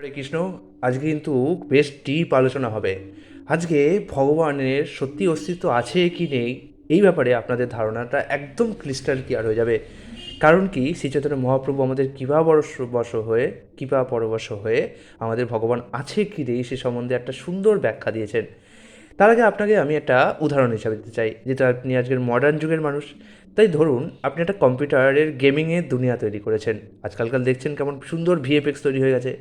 হরে কৃষ্ণ। আজকে কিন্তু বেশ ডিপ আলোচনা হবে। আজকে ভগবানের সত্যি অস্তিত্ব আছে কি নেই এই ব্যাপারে আপনাদের ধারণাটা একদম ক্রিস্টাল ক্লিয়ার হয়ে যাবে। কারণ কি, শ্রী চৈতন্য মহাপ্রভু আমাদের কৃপা পরবশ হয়ে আমাদের ভগবান আছে কি নেই সে সম্বন্ধে একটা সুন্দর ব্যাখ্যা দিয়েছেন। তার আগে আপনাকে আমি একটা উদাহরণ হিসাবে দিতে চাই, যেহেতু আপনি আজকের মডার্ন যুগের মানুষ। তাই ধরুন আপনি একটা কম্পিউটারের গেমিংয়ের দুনিয়া তৈরি করেছেন। আজকালকাল দেখছেন কেমন সুন্দর ভিএফএক্স তৈরি হয়ে গেছে।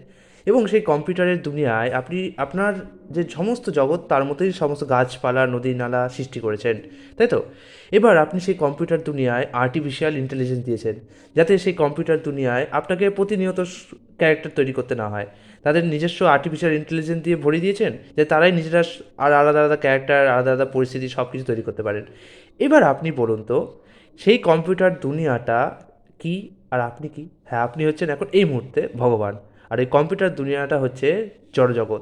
এবং সেই কম্পিউটারের দুনিয়ায় আপনি আপনার যে সমস্ত জগৎ তার মতোই সমস্ত গাছপালা নদী নালা সৃষ্টি করেছেন, তাই তো? এবার আপনি সেই কম্পিউটার দুনিয়ায় আর্টিফিশিয়াল ইন্টেলিজেন্স দিয়েছেন, যাতে সেই কম্পিউটার দুনিয়ায় আপনাকে প্রতিনিয়ত ক্যারেক্টার তৈরি করতে না হয়। তাদের নিজস্ব আর্টিফিশিয়াল ইন্টেলিজেন্স দিয়ে ভরিয়ে দিয়েছেন যে তারাই নিজেরা আর আলাদা আলাদা ক্যারেক্টার, আলাদা আলাদা পরিস্থিতি সব কিছু তৈরি করতে পারেন। এবার আপনি বলুন তো, সেই কম্পিউটার দুনিয়াটা কি আর আপনি কি? হ্যাঁ, আপনি হচ্ছেন এখন এই মুহূর্তে ভগবান, আর এই কম্পিউটার দুনিয়াটা হচ্ছে জড়জগৎ।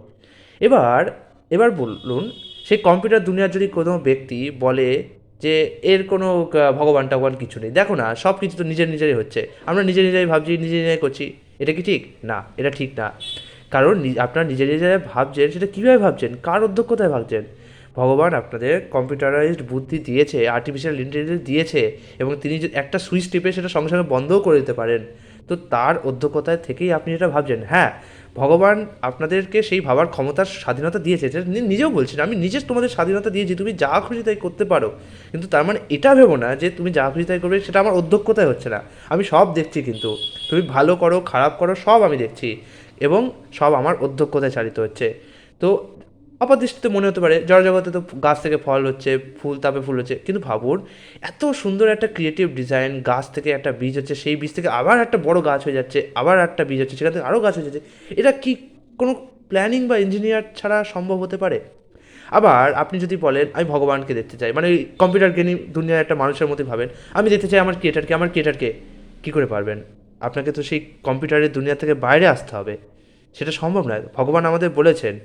এবার এবার বলুন, সেই কম্পিউটার দুনিয়ার যদি কোনো ব্যক্তি বলে যে এর কোনো ভগবান টগবান কিছু নেই, দেখো না সব কিছু তো নিজের নিজেরই হচ্ছে, আমরা নিজে নিজেরাই ভাবছি, নিজে নিজেরাই করছি, এটা কি ঠিক? না, এটা ঠিক না। কারণ আপনার নিজে নিজে ভাবছেন, সেটা কীভাবে ভাবছেন, কার অধ্যক্ষতায় ভাবছেন? ভগবান আপনাদের কম্পিউটারাইজড বুদ্ধি দিয়েছে, আর্টিফিশিয়াল ইন্টেলিজেন্স দিয়েছে, এবং তিনি যে একটা সুইচ টিপে সেটা সঙ্গে সঙ্গে বন্ধও করে দিতে পারেন। তো তার অধ্যক্ষতায় থেকেই আপনি যেটা ভাবছেন, হ্যাঁ, ভগবান আপনাদেরকে সেই ভাবার ক্ষমতার স্বাধীনতা দিয়েছে, যেটা নিজেও বলছেন, আমি নিজে তোমাদের স্বাধীনতা দিয়েছি, তুমি যা খুশি তাই করতে পারো। কিন্তু তার মানে এটা ভেবো না যে তুমি যা খুশি তাই করবে, সেটা আমার অধ্যক্ষতায় হচ্ছে না। আমি সব দেখছি, কিন্তু তুমি ভালো করো খারাপ করো সব আমি দেখছি, এবং সব আমার অধ্যক্ষতায় চালিত হচ্ছে। তো আপাতদৃষ্টিতে মনে হতে পারে জড়জগতে তো গাছ থেকে ফল হচ্ছে, ফুল তাপে ফুল হচ্ছে, কিন্তু ভাবুন এত সুন্দর একটা ক্রিয়েটিভ ডিজাইন, গাছ থেকে একটা বীজ হচ্ছে, সেই বীজ থেকে আবার একটা বড় গাছ হয়ে যাচ্ছে, আবার একটা বীজ হচ্ছে, সেখান থেকে আরও গাছ হয়ে যাচ্ছে। এটা কি কোনো প্ল্যানিং বা ইঞ্জিনিয়ার ছাড়া সম্ভব হতে পারে? আবার আপনি যদি বলেন আমি ভগবানকে দেখতে চাই, মানে ওই কম্পিউটার গেমিং দুনিয়ার একটা মানুষের মতোই ভাবেন, আমি দেখতে চাই আমার ক্রিয়েটারকে কী করে পারবেন? আপনাকে তো সেই কম্পিউটারের দুনিয়া থেকে বাইরে আসতে হবে, সেটা সম্ভব নয়। ভগবান আমাদের বলেছেন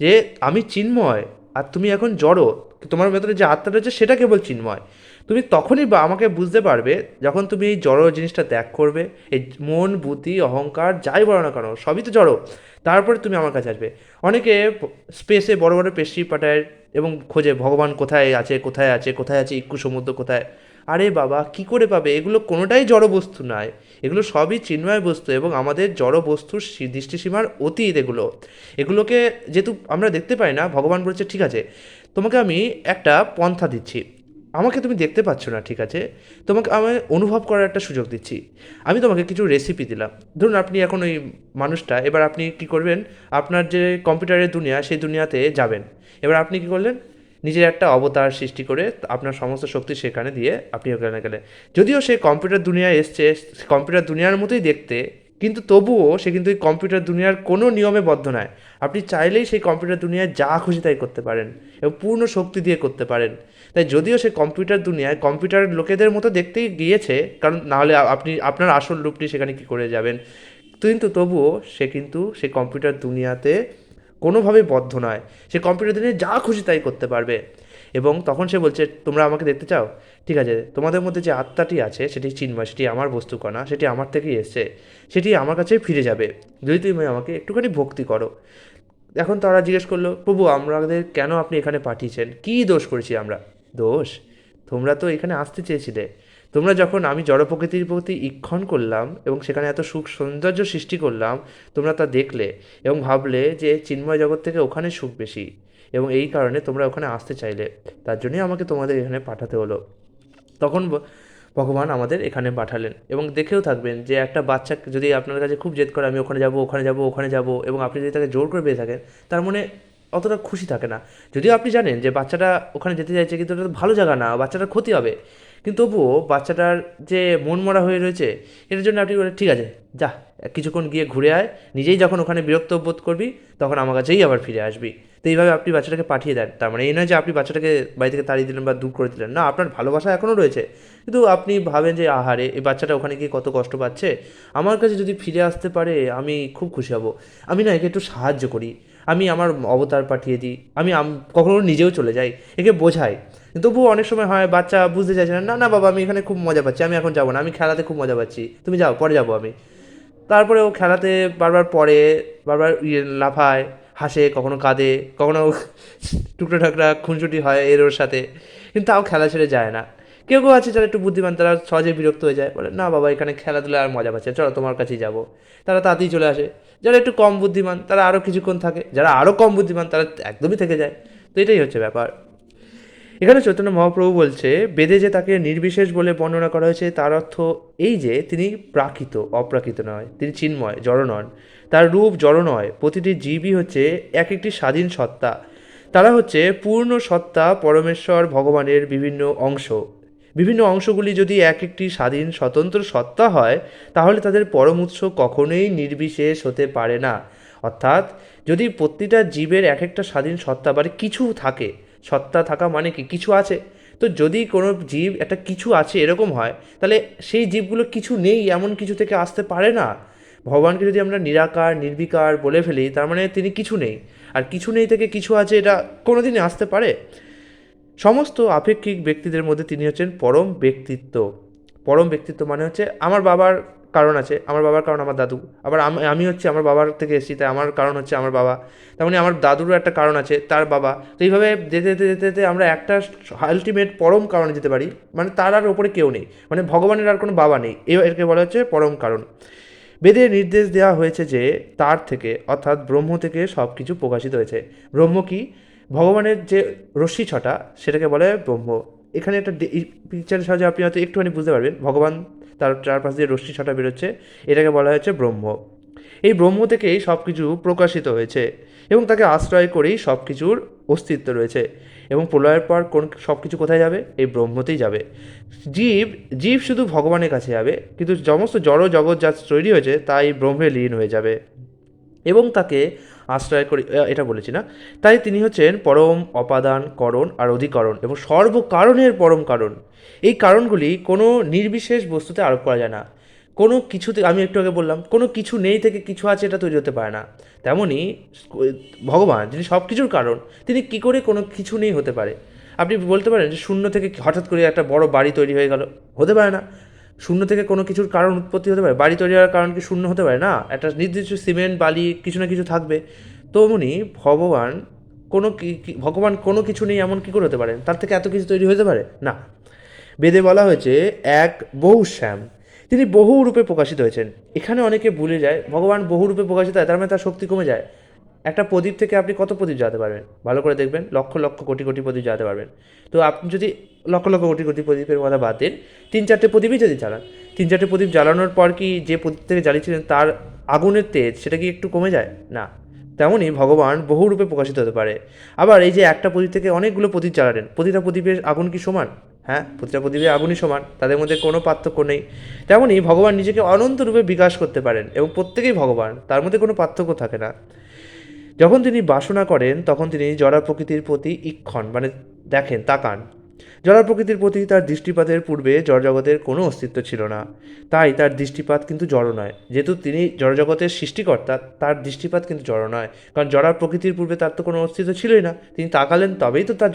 যে আমি চিন্ময়, আর তুমি এখন জড়ো, তোমার ভেতরে যে আত্মা রয়েছে সেটা কেবল চিন্ময়। তুমি তখনই বা আমাকে বুঝতে পারবে যখন তুমি এই জড়ো জিনিসটা ত্যাগ করবে। এই মন বুদ্ধি অহংকার যাই বলো না কেন সবই তো জড়ো। তারপরে তুমি আমার কাছে আসবে। অনেকে স্পেসে বড় বড় পেশি পাঠায় এবং খোঁজে ভগবান কোথায় আছে, কোথায় আছে, কোথায় আছে ইক্কু সমুদ্র কোথায়। আরে বাবা, কি করে পাবে? এগুলো কোনোটাই জড় বস্তু নয়, এগুলো সবই চিন্ময় বস্তু, এবং আমাদের জড় বস্তুর দৃষ্টিসীমার অতীত এগুলো। এগুলোকে যেহেতু আমরা দেখতে পাই না, ভগবান বলছে ঠিক আছে, তোমাকে আমি একটা পন্থা দিচ্ছি। আমাকে তুমি দেখতে পাচ্ছ না, ঠিক আছে, তোমাকে আমি অনুভব করার একটা সুযোগ দিচ্ছি। আমি তোমাকে কিছু রেসিপি দিলাম। ধরুন আপনি এখন ওই মানুষটা, এবার আপনি কী করবেন, আপনার যে কম্পিউটারের দুনিয়া সেই দুনিয়াতে যাবেন। এবার আপনি কী করলেন, নিজের একটা অবতার সৃষ্টি করে আপনার সমস্ত শক্তি সেখানে দিয়ে আপনি ওখানে গেলেন। যদিও সে কম্পিউটার দুনিয়ায় এসছে, কম্পিউটার দুনিয়ার মতোই দেখতে, কিন্তু তবুও সে কিন্তু এই কম্পিউটার দুনিয়ার কোনো নিয়মে বদ্ধ নয়। আপনি চাইলেই সেই কম্পিউটার দুনিয়ায় যা খুশি তাই করতে পারেন, এবং পূর্ণ শক্তি দিয়ে করতে পারেন। তাই যদিও সে কম্পিউটার দুনিয়ায় কম্পিউটার লোকেদের মতো দেখতেই গিয়েছে, কারণ নাহলে আপনি আপনার আসল রূপটি সেখানে কী করে যাবেন, কিন্তু তবুও সে কিন্তু সেই কম্পিউটার দুনিয়াতে কোনোভাবেই বদ্ধ নয়। সে কম্পিউটার দুনিয়ায় যা খুশি তাই করতে পারবে। এবং তখন সে বলছে তোমরা আমাকে দেখতে চাও, ঠিক আছে, তোমাদের মধ্যে যে আত্মাটি আছে সেটি চিন্ময়, সেটি আমার বস্তুকণা, সেটি আমার থেকেই এসছে, সেটি আমার কাছেই ফিরে যাবে যদি তুমি আমাকে একটুখানি ভক্তি করো। এখন তারা জিজ্ঞেস করলো, প্রভু আমাদের কেন আপনি এখানে পাঠিয়েছেন, কী দোষ করেছি আমরা? দোষ? তোমরা তো এখানে আসতে চেয়েছিলে। তোমরা যখন আমি জড় প্রকৃতির প্রতি ঈক্ষণ করলাম এবং সেখানে এত সুখ সৌন্দর্য সৃষ্টি করলাম, তোমরা তা দেখলে এবং ভাবলে যে চিন্ময় জগৎ থেকে ওখানে সুখ বেশি, এবং এই কারণে তোমরা ওখানে আসতে চাইলে, তার জন্যই আমাকে তোমাদের এখানে পাঠাতে হলো। তখন ভগবান আমাদের এখানে পাঠালেন। এবং দেখেও থাকবেন যে একটা বাচ্চা যদি আপনার কাছে খুব জেদ করে আমি ওখানে যাব ওখানে যাব ওখানে যাব, এবং আপনি যদি তাকে জোর করে বেঁধে থাকেন, তার মনে অতটা খুশি থাকে না। যদিও আপনি জানেন যে বাচ্চাটা ওখানে যেতে চাইছে, কিন্তু ওটা তো ভালো জায়গা না, বাচ্চাটার ক্ষতি হবে, কিন্তু তবুও বাচ্চাটার যে মন মরা হয়ে রয়েছে, এটার জন্য আপনি বলেন ঠিক আছে যা, কিছুক্ষণ গিয়ে ঘুরে আয়, নিজেই যখন ওখানে বিরক্ত বোধ করবি তখন আমার কাছেই আবার ফিরে আসবি। তো এইভাবে আপনি বাচ্চাটাকে পাঠিয়ে দেন। তার মানে এই নয় যে আপনি বাচ্চাটাকে বাড়ি থেকে তাড়িয়ে দিলেন বা দূর করে দিলেন, না, আপনার ভালোবাসা এখনও রয়েছে, কিন্তু আপনি ভাবেন যে আহারে এই বাচ্চাটা ওখানে গিয়ে কত কষ্ট পাচ্ছে, আমার কাছে যদি ফিরে আসতে পারে আমি খুব খুশি হব। আমি না একে একটু সাহায্য করি, আমি আমার অবতার পাঠিয়ে দিই, আমি কখনো নিজেও চলে যাই, একে বোঝাই। তবুও অনেক সময় হয় বাচ্চা বুঝতে চাইছে না, না না বাবা আমি এখানে খুব মজা পাচ্ছি, আমি এখন যাবো না, আমি খেলাতে খুব মজা পাচ্ছি, তুমি যাও, পরে যাবো আমি। তারপরে ও খেলাতে বারবার পড়ে, বারবার লাফায়, হাসে, কখনো কাঁদে, কখনো টুকরো ঠাকরা খুনসুটি হয় এর ওর সাথে, কিন্তু তাও খেলা ছেড়ে যায় না। কেউ কেউ আছে যারা একটু বুদ্ধিমান, তারা সহজে বিরক্ত হয়ে যায়, বলে না বাবা এখানে খেলাধুলা আর মজা পাচ্ছে, চলো তোমার কাছেই যাবো, তারা তাড়াতাড়ি চলে আসে। যারা একটু কম বুদ্ধিমান তারা আরও কিছুক্ষণ থাকে, যারা আরও কম বুদ্ধিমান তারা একদমই থেকে যায়। তো এটাই হচ্ছে ব্যাপার। এখানে চৈতন্য মহাপ্রভু বলছে, বেদে যে তাকে নির্বিশেষ বলে বর্ণনা করা হয়েছে তার অর্থ এই যে তিনি প্রাকৃত, অপ্রাকৃত নয়, তিনি চিন্ময়, জড় নন, তার রূপ জড় নয়। প্রতিটি জীবই হচ্ছে এক একটি স্বাধীন সত্তা, তারা হচ্ছে পূর্ণ সত্তা পরমেশ্বর ভগবানের বিভিন্ন অংশ। বিভিন্ন অংশগুলি যদি এক একটি স্বাধীন স্বতন্ত্র সত্তা হয়, তাহলে তাদের পরম উৎস কখনোই নির্বিশেষ হতে পারে না। অর্থাৎ যদি প্রতিটা জীবের এক একটা স্বাধীন সত্তা মানে কিছু থাকে, সত্তা থাকা মানে কি কিছু আছে, তো যদি কোনো জীব একটা কিছু আছে এরকম হয়, তাহলে সেই জীবগুলো কিছু নেই এমন কিছু থেকে আসতে পারে না। ভগবানকে যদি আমরা নিরাকার নির্বিকার বলে ফেলি, তার মানে তিনি কিছু নেই, আর কিছু নেই থেকে কিছু আছে এটা কোনোদিনই আসতে পারে? সমস্ত আপেক্ষিক ব্যক্তিদের মধ্যে তিনি হচ্ছেন পরম ব্যক্তিত্ব। পরম ব্যক্তিত্ব মানে হচ্ছে আমার বাবার কারণ আছে, আমার বাবার কারণ আমার দাদু, আবার আমি হচ্ছে আমার বাবার থেকে এসেছি, তাই আমার কারণ হচ্ছে আমার বাবা, তার মানে আমার দাদুরও একটা কারণ আছে, তার বাবা। তো এইভাবে যেতে যেতে যেতে যেতে আমরা একটা আলটিমেট পরম কারণে যেতে পারি, মানে তার আর ওপরে কেউ নেই, মানে ভগবানের আর কোনো বাবা নেই, এরকে বলা হচ্ছে পরম কারণ। বেদে নির্দেশ দেওয়া হয়েছে যে তার থেকে, অর্থাৎ ব্রহ্ম থেকে সব কিছু প্রকাশিত হয়েছে। ব্রহ্ম কি? ভগবানের যে রশ্মি ছটা সেটাকে বলে ব্রহ্ম। এখানে একটা পিকচারের সাহায্যে আপনি হয়তো একটুখানি বুঝতে পারবেন, ভগবান তার চারপাশ দিয়ে রশ্মি ছটা বেরোচ্ছে, এটাকে বলা হয়েছে ব্রহ্ম। এই ব্রহ্ম থেকেই সব কিছু প্রকাশিত হয়েছে এবং তাকে আশ্রয় করেই সব কিছুর অস্তিত্ব রয়েছে। এবং প্রলয়ের পর কোন সব কিছু কোথায় যাবে? এই ব্রহ্মতেই যাবে। জীব জীব শুধু ভগবানের কাছে যাবে, কিন্তু সমস্ত জড় জগৎ যা তৈরি হয়েছে তাই ব্রহ্মে লীন হয়ে যাবে এবং তাকে আশ্রয় করে, এটা বলেছি না? তাই তিনি হচ্ছেন পরম অপাদান করণ আর অধিকরণ এবং সর্বকারণের পরম কারণ। এই কারণগুলি কোনো নির্বিশেষ বস্তুতে আরোপ করা যায় না। কোনো কিছুতে, আমি একটু আগে বললাম কোনো কিছু নেই থেকে কিছু আছে এটা তৈরি হতে পারে না, তেমনই ভগবান যিনি সব কিছুর কারণ, তিনি কী করে কোনো কিছু নেই হতে পারে? আপনি বলতে পারেন যে শূন্য থেকে হঠাৎ করে একটা বড় বাড়ি তৈরি হয়ে গেল, হতে পারে না। শূন্য থেকে কোনো কিছুর কারণ উৎপত্তি হতে পারে? বাড়ি তৈরি হওয়ার কারণ কি শূন্য হতে পারে? না, একটা নির্দিষ্ট সিমেন্ট বালি কিছু না কিছু থাকবে। তেমনি ভগবান ভগবান কোনো কিছু নেই এমন কী করে হতে পারেন? তার থেকে এত কিছু তৈরি হতে পারে না। বেদে বলা হয়েছে এক বহু শ্যাম, তিনি বহু রূপে প্রকাশিত হয়েছেন। এখানে অনেকে ভুলে যায় ভগবান বহু রূপে প্রকাশিত হয় তার মানে তার শক্তি কমে যায়। একটা প্রদীপ থেকে আপনি কত প্রদীপ জ্বালাতে পারবেন? ভালো করে দেখবেন, লক্ষ লক্ষ কোটি কোটি প্রদীপ জ্বালাতে পারবেন। তো আপনি যদি লক্ষ লক্ষ কোটি কোটি প্রদীপের কথা বাদ দেন, 3-4টে প্রদীপই যদি জ্বালান, 3-4টে প্রদীপ জ্বালানোর পর কি যে প্রদীপ থেকে জ্বালিয়েছিলেন তার আগুনের তেজ সেটা কি একটু কমে যায়? না। তেমনই ভগবান বহু রূপে প্রকাশিত হতে পারে। আবার এই যে একটা প্রদীপ থেকে অনেকগুলো প্রদীপ জ্বালালেন, প্রতিটা প্রদীপের আগুন কি সমান? হ্যাঁ, প্রতিটা প্রদীপের আগুনই সমান, তাদের মধ্যে কোনো পার্থক্য নেই। তেমনই ভগবান নিজেকে অনন্ত রূপে বিকাশ করতে পারেন এবং প্রত্যেকেই ভগবান, তার মধ্যে কোনো পার্থক্য থাকে না। যখন তিনি বাসনা করেন তখন তিনি জড় প্রকৃতির প্রতি ঈক্ষণ মানে দেখেন, তাকান। জড় প্রকৃতির প্রতি তার দৃষ্টিপাতের পূর্বে জড়জগতের কোনো অস্তিত্ব ছিল না, তাই তার দৃষ্টিপাত কিন্তু জড় নয়। যেহেতু তিনি জড়জগতের সৃষ্টিকর্তা, তার দৃষ্টিপাত কিন্তু জড় নয়, কারণ জড় প্রকৃতির পূর্বে তার তো কোনো অস্তিত্ব ছিলই না। তিনি তাকালেন তবেই তো তার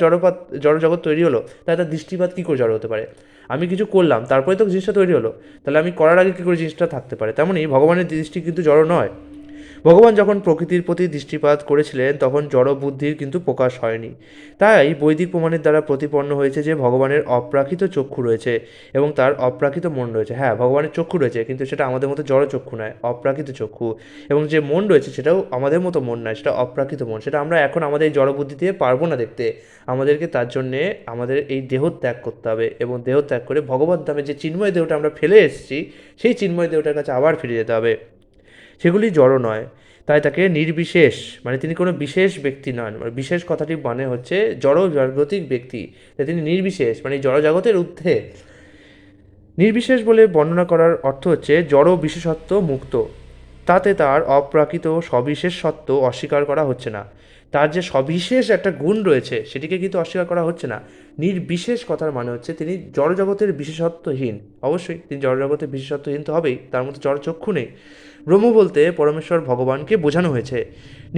জড়জগৎ তৈরি হলো, তাই তার দৃষ্টিপাত কী করে জড় হতে পারে? আমি কিছু করলাম তারপরে তো জিনিসটা তৈরি হলো, তাহলে আমি করার আগে কী করে জিনিসটা থাকতে পারে? তেমনই ভগবানের দৃষ্টি কিন্তু জড় নয়। ভগবান যখন প্রকৃতির প্রতি দৃষ্টিপাত করেছিলেন তখন জড় বুদ্ধির কিন্তু প্রকাশ হয়নি। তাই বৈদিক প্রমাণের দ্বারা প্রতিপন্ন হয়েছে যে ভগবানের অপ্রাকৃত চক্ষু রয়েছে এবং তার অপ্রাকৃত মন রয়েছে। হ্যাঁ, ভগবানের চক্ষু রয়েছে, কিন্তু সেটা আমাদের মতো জড় চক্ষু নয়, অপ্রাকৃত চক্ষু। এবং যে মন রয়েছে সেটাও আমাদের মতো মন নয়, সেটা অপ্রাকৃত মন। সেটা আমরা এখন আমাদের এই জড় বুদ্ধি দিয়ে পারবো না দেখতে। আমাদেরকে তার জন্যে আমাদের এই দেহ ত্যাগ করতে হবে এবং দেহ ত্যাগ করে ভগবত ধামে যে চিন্ময় দেহটা আমরা ফেলে এসেছি সেই চিন্ময় দেহটার কাছে আবার ফিরে যেতে হবে। সেগুলি জড় নয়, তাই তাকে নির্বিশেষ মানে তিনি কোনো বিশেষ ব্যক্তি নন। মানে বিশেষ কথাটি মানে হচ্ছে জড় জাগতিক ব্যক্তি, তাই তিনি নির্বিশেষ মানে জড় জগতের ঊর্ধ্বে। নির্বিশেষ বলে বর্ণনা করার অর্থ হচ্ছে জড় বিশেষত্ব মুক্ত, তাতে তার অপ্রাকৃত সবিশেষ সত্ত্ব অস্বীকার করা হচ্ছে না। তার যে সবিশেষ একটা গুণ রয়েছে সেটিকে কিন্তু অস্বীকার করা হচ্ছে না। নির্বিশেষ কথার মানে হচ্ছে তিনি জড়জগতের বিশেষত্বহীন। অবশ্যই তিনি জড়জগতের বিশেষত্বহীন তো হবেই, তার মধ্যে জড়চক্ষু নেই। ব্রহ্ম বলতে পরমেশ্বর ভগবানকে বোঝানো হয়েছে।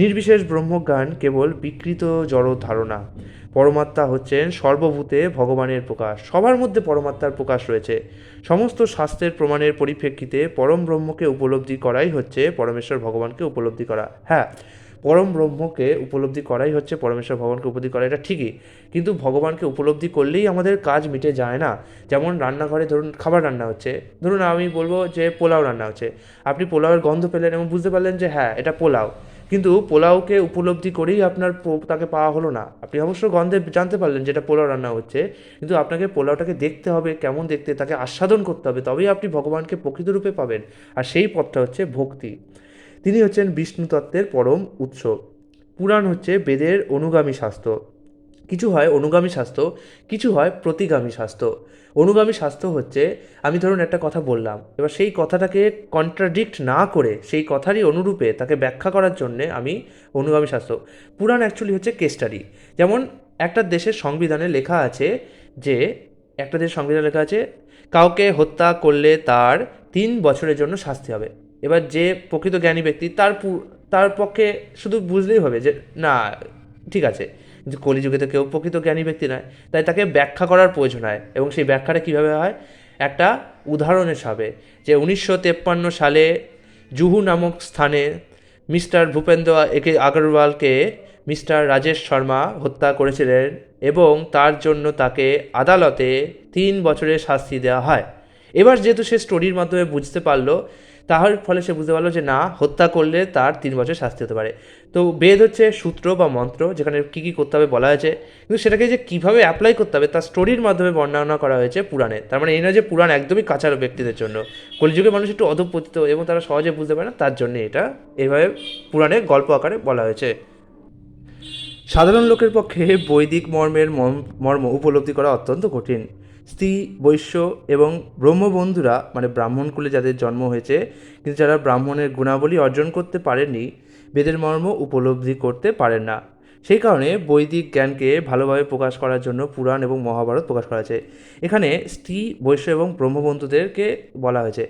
নির্বিশেষ ব্রহ্মজ্ঞান কেবল বিকৃত জড় ধারণা। পরমাত্মা হচ্ছেন সর্বভূতে ভগবানের প্রকাশ, সবার মধ্যে পরমাত্মার প্রকাশ রয়েছে। সমস্ত শাস্ত্রের প্রমাণের পরিপ্রেক্ষিতে পরম ব্রহ্মকে উপলব্ধি করাই হচ্ছে পরমেশ্বর ভগবানকে উপলব্ধি করা। হ্যাঁ, পরম ব্রহ্মকে উপলব্ধি করাই হচ্ছে পরমেশ্বর ভগবানকে উপলব্ধি করা, এটা ঠিকই। কিন্তু ভগবানকে উপলব্ধি করলেই আমাদের কাজ মিটে যায় না। যেমন রান্নাঘরে ধরুন খাবার রান্না হচ্ছে, ধরুন আমি বলবো যে পোলাও রান্না হচ্ছে, আপনি পোলাওয়ের গন্ধ পেলেন এবং বুঝতে পারলেন যে হ্যাঁ এটা পোলাও, কিন্তু পোলাওকে উপলব্ধি করেই আপনার তাকে পাওয়া হলো না। আপনি অবশ্য গন্ধে জানতে পারলেন যে এটা পোলাও রান্না হচ্ছে, কিন্তু আপনাকে পোলাওটাকে দেখতে হবে কেমন দেখতে, তাকে আস্বাদন করতে হবে, তবেই আপনি ভগবানকে প্রকৃত রূপে পাবেন। আর সেই পথটা হচ্ছে ভক্তি। তিনি হচ্ছেন বিষ্ণু তত্ত্বের পরম উৎস। পুরাণ হচ্ছে বেদের অনুগামী শাস্ত্র। কিছু হয় অনুগামী শাস্ত্র, কিছু হয় প্রতিগামী শাস্ত্র। অনুগামী শাস্ত্র হচ্ছে, আমি ধরুন একটা কথা বললাম, এবার সেই কথাটাকে কন্ট্রাডিক্ট না করে সেই কথারই অনুরূপে তাকে ব্যাখ্যা করার জন্যে আমি অনুগামী শাস্ত্র। পুরাণ অ্যাকচুয়ালি হচ্ছে কেস স্টাডি। যেমন একটা দেশের সংবিধানে লেখা আছে যে, একটা দেশের সংবিধানে লেখা আছে কাউকে হত্যা করলে তার 3 বছরের জন্য শাস্তি হবে। এবার যে প্রকৃত জ্ঞানী ব্যক্তি তার পক্ষে শুধু বুঝলেই হবে যে না, ঠিক আছে, কিন্তু কলিযুগে তো কেউ প্রকৃত জ্ঞানী ব্যক্তি নয়, তাই তাকে ব্যাখ্যা করার প্রয়োজন হয়। এবং সেই ব্যাখ্যাটা কীভাবে হয়, একটা উদাহরণের সাথে, যে 1953 সালে জুহু নামক স্থানে মিস্টার ভূপেন্দ্র একে আগরওয়ালকে মিস্টার রাজেশ শর্মা হত্যা করেছিলেন এবং তার জন্য তাকে আদালতে 3 বছরের শাস্তি দেওয়া হয়। এবার যেহেতু সে স্টোরির মাধ্যমে বুঝতে পারলো, তার ফলে সে বুঝতে পারলো যে না, হত্যা করলে তার 3 বছর শাস্তি হতে পারে। তো বেদ হচ্ছে সূত্র বা মন্ত্র, যেখানে কী কী করতে হবে বলা হয়েছে, কিন্তু সেটাকে যে কীভাবে অ্যাপ্লাই করতে হবে তার স্টোরির মাধ্যমে বর্ণনা করা হয়েছে পুরাণে। তার মানে এই নয় যে পুরাণ একদমই কাঁচা ব্যক্তিদের জন্য। কলিযুগের মানুষ একটু অধঃপতিত এবং তারা সহজে বুঝতে পারে না, তার জন্য এটা এইভাবে পুরাণে গল্প আকারে বলা হয়েছে। সাধারণ লোকের পক্ষে বৈদিক মর্মের মর্ম উপলব্ধি করা অত্যন্ত কঠিন। স্ত্রী বৈশ্য এবং ব্রহ্মবন্ধুরা, মানে ব্রাহ্মণকুলে যাদের জন্ম হয়েছে কিন্তু যারা ব্রাহ্মণের গুণাবলী অর্জন করতে পারেননি, বেদের মর্ম উপলব্ধি করতে পারেন না। সেই কারণে বৈদিক জ্ঞানকে ভালোভাবে প্রকাশ করার জন্য পুরাণ এবং মহাভারত প্রকাশ করা হয়েছে। এখানে স্ত্রী বৈশ্য এবং ব্রহ্মবন্ধুদেরকে বলা হয়েছে।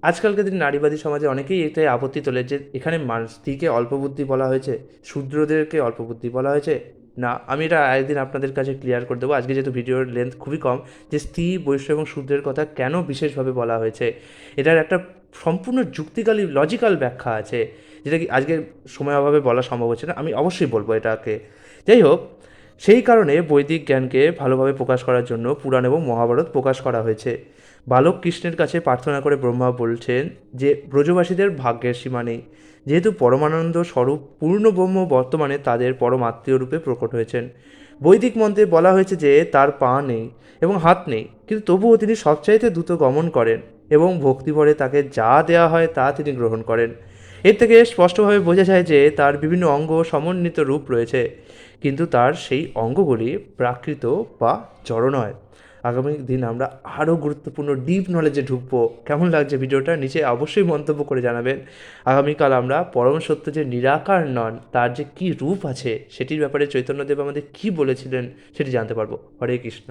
আজকালকার দিন নারীবাদী সমাজে অনেকেই এটাই আপত্তি তোলে যে এখানে স্ত্রীকে অল্প বুদ্ধি বলা হয়েছে, শূদ্রদেরকে অল্প বুদ্ধি বলা হয়েছে। না, আমি এটা একদিন আপনাদের কাছে ক্লিয়ার করে দেবো, আজকে যেহেতু ভিডিওর লেন্থ খুবই কম, যে স্ত্রী বৈশ্য এবং শূদ্রের কথা কেন বিশেষভাবে বলা হয়েছে। এটার একটা সম্পূর্ণ যুক্তিকালী লজিক্যাল ব্যাখ্যা আছে, যেটা কি আজকে সময় অভাবে বলা সম্ভব হচ্ছে না, আমি অবশ্যই বলবো এটাকে। যাই হোক, সেই কারণে বৈদিক জ্ঞানকে ভালোভাবে প্রকাশ করার জন্য পুরাণ এবং মহাভারত প্রকাশ করা হয়েছে। বালক কৃষ্ণের কাছে প্রার্থনা করে ব্রহ্মা বলছেন যে ব্রজবাসীদের ভাগ্যের সীমা নেই, যেহেতু পরমানন্দ স্বরূপ পূর্ণ ব্রহ্ম বর্তমানে তাদের পরম আত্মীয় রূপে প্রকট হয়েছেন। বৈদিক মন্ত্রে বলা হয়েছে যে তার পা নেই এবং হাত নেই, কিন্তু তবুও তিনি সবচাইতে দ্রুত গমন করেন এবং ভক্তিভরে তাকে যা দেওয়া হয় তা তিনি গ্রহণ করেন। এর থেকে স্পষ্টভাবে বোঝা যায় যে তার বিভিন্ন অঙ্গ সমন্বিত রূপ রয়েছে, কিন্তু তার সেই অঙ্গগুলি প্রাকৃত বা জড় নয়। আগামী দিন আমরা আরও গুরুত্বপূর্ণ ডিপ নলেজে ঢুকবো। কেমন লাগছে ভিডিওটা নিচে অবশ্যই মন্তব্য করে জানাবেন। আগামীকাল আমরা পরম সত্য যে নিরাকার নন, তার যে কী রূপ আছে সেটির ব্যাপারে চৈতন্যদেব আমাদের কী বলেছিলেন সেটি জানতে পারবো। হরে কৃষ্ণ।